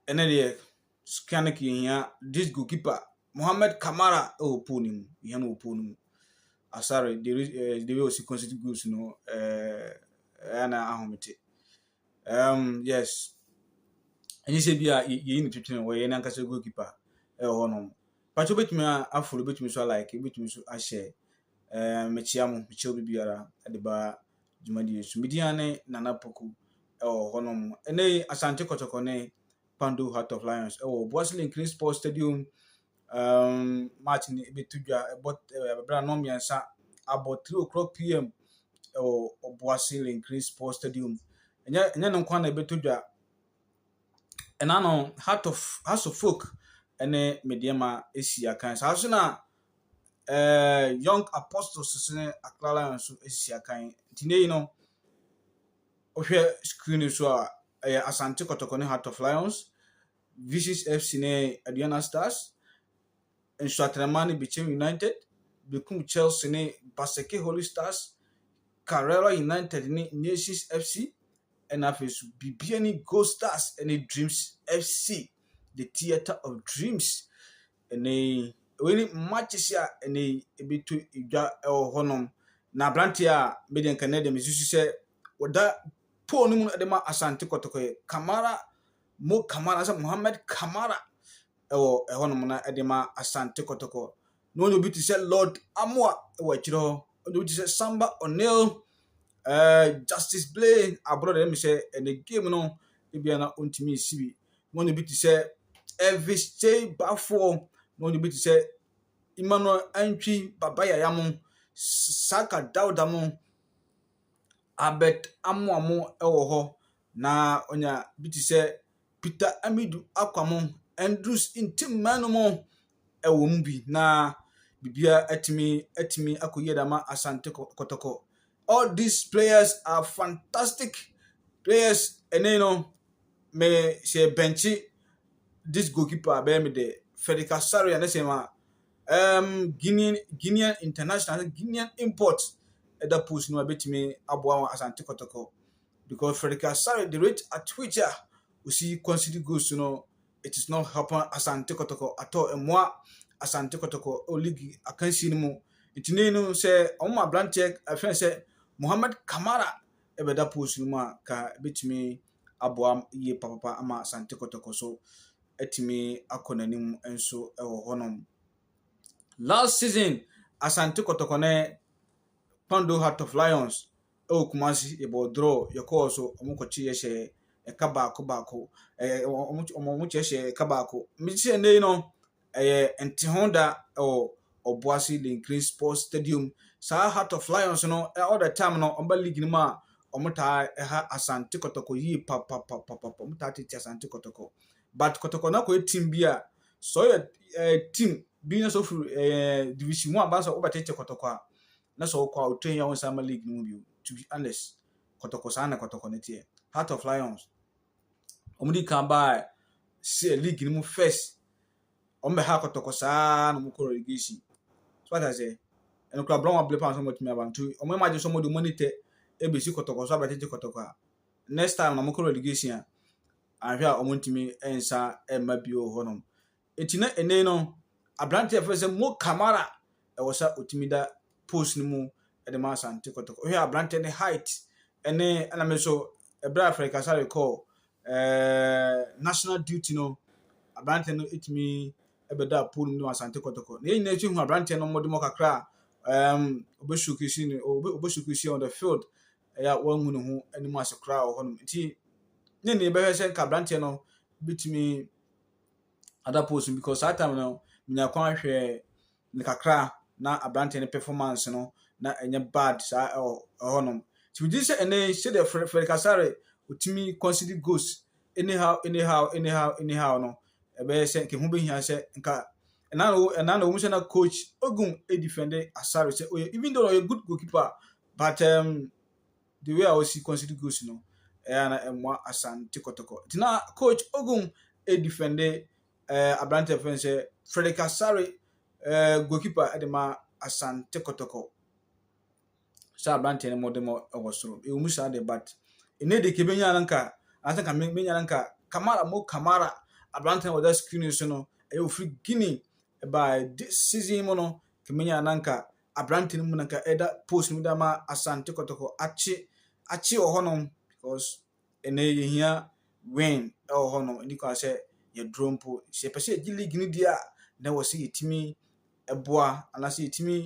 ene de scanning here this goalkeeper Mohamed Camara pool ihe no pool mu asare the way o si consider goals no ana ahomete yes and you say be you need to train where you nankasa goalkeeper ho no pacho betumi aforo betumi so like betumi so a share mechia mo mechia obi biara de ba dwumadi yesu midiane nana poku ho no ene asante kotoko ne Pando Heart of Lions Bosley Green Sports Stadium match ni betudwa but bra no miensa about 3 o'clock p.m. Bosley Green Sports Stadium enya no kwa na betudwa enano House of Folk ene mediema esia kan sa so na Young Apostles ne Accra Lions esia kan tine no ohwe screen so asante kotoko ne Heart of Lions Visions FC ne Aduana Stars and Swatramani became United become Chelsea ne Baseke Holy Stars Carrera United ne Nations FC and after Bibiani Gold Stars and Dreams FC the Theater of Dreams and when matches ya and ebitu idwa honom na brantia median Canadian misu say oda po no mu edema asante kotoko Camara Mo Camara sa Mohamed Camara honom na edema asante kotoko no obi to say Lord Amwa chiro obi to say Samba O'Neil Justice Blaine abroad let me say and the game no bia na ontimi sibi no obi to say Elvis J Bafo no obi to say Emmanuel Antwi Babaya Yamo Saka Dauda mo Abet Amwamo ho na onya bi to say Peter Amidu Akwamo Andrews intim manumo mbi na bibia atimi akoyedama asante kotoko. All these players are fantastic players and you know me say benchy this goalkeeper be me de Federica Sarri and say ma Guinean international Guinean import the post no betimi aboa asante kotoko because Federica Sarri the rate at which we see consider goals it is not helping asante kotoko at all and moi asante kotoko o league akansi ni mu itine no say oma blanche afan say Mohamed Camara ebeda post no ma ka betimi aboa ye papa ama asante kotoko so etimi akonanim enso honom last season asante kotoko ne Pando Heart of Lions Kumasi ebo draw yoko so omukochi yeshe kabako omukochi yeshe kabako miche ne no enti Honda Bosley Green Sports Stadium sa Heart of Lions no all the time no omba league ni ma omota ha asante kotoko yi papa omota tete asante kotoko but kotoko na ko team bia so team bi na so division 1 ba so obata tete kotoko na so kwa otrain ya won league no bi to be honest kotoko sana kotoko netie Heart of Lions omudi kan ba see league ni mu first ombe ha kotoko saa no mu relegation so what I say and club brown play pass somebody me abantu omo imagine somebody monitor ebesi kotoko so abete kotoko next time no mu relegation ahwe a omo ntimi ensa emma bio honom etina ene no abrante efese Mo Camara wosa otimida post ni mu edema asante kotoko ohwe abrante ne height ene ana me so ebra Africa sa recall national duty no abrante no itimi ebeda pool ni asante kotoko na yin echi hu abrante no modimo kakra obeshukusi on the field ya wanhu no hu animu asekra honom nti ne ne be hwese ka abrante no bitimi other post because that time no nya kwan hwe ne kakra na abrante ne performance no na enye bad sa honom so this ene say the Federica Sarri utimi consider goals anyhow no ebe say ke hu be hia say nka na wo say na coach Ogun defend Sarri say even though you're a good goalkeeper but the way I was see consider goals no na emwa asante kotoko tina coach Ogun defend abrante friend say Federica Sarri goalkeeper edema asante kotoko sa abrante ne modemo ewosoro ewumusa de but ene de kebenya nanka asanka menya nanka Camara Mo Camara abrante na wɔda screen so no ɛyɛ ofiri Guinea by this season mu no kemenya nanka abrante no mu nanka ɛda post no da ma Asante Kotoko achi wɔ hɔnom because ɛnɛ yɛhia win ɛwɔ hɔnom ɛni kwa sɛ yɛduro mpo sɛ yɛpɛ sɛ yɛgye league no di a na wɔ sɛ yɛtumi ɛboa anaasɛ yɛtumi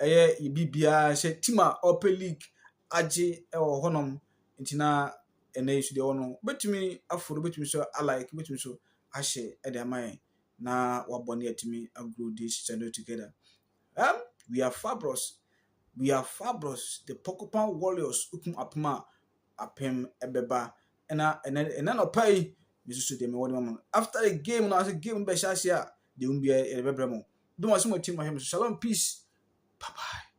ɛyɛ yɛbibiara sɛ team a ɔpɛ league agye ɛwɔ hɔnom nti na ɛnɛ yi so deɛ ɛwɔ no wobɛtumi aforo wobɛtumi so alike wobɛtumi so ahyɛ ɛde ama yɛn na wabɔ ne yɛtumi agro this channel together. We are fabulous. We are fabulous. The Porcupine Warriors ukum apma apem ebeba and no pay Mrs. Demi. After the game, now the game be shasia, the umbia ebebremo. Don't want some team. Shalom, peace. Bye bye.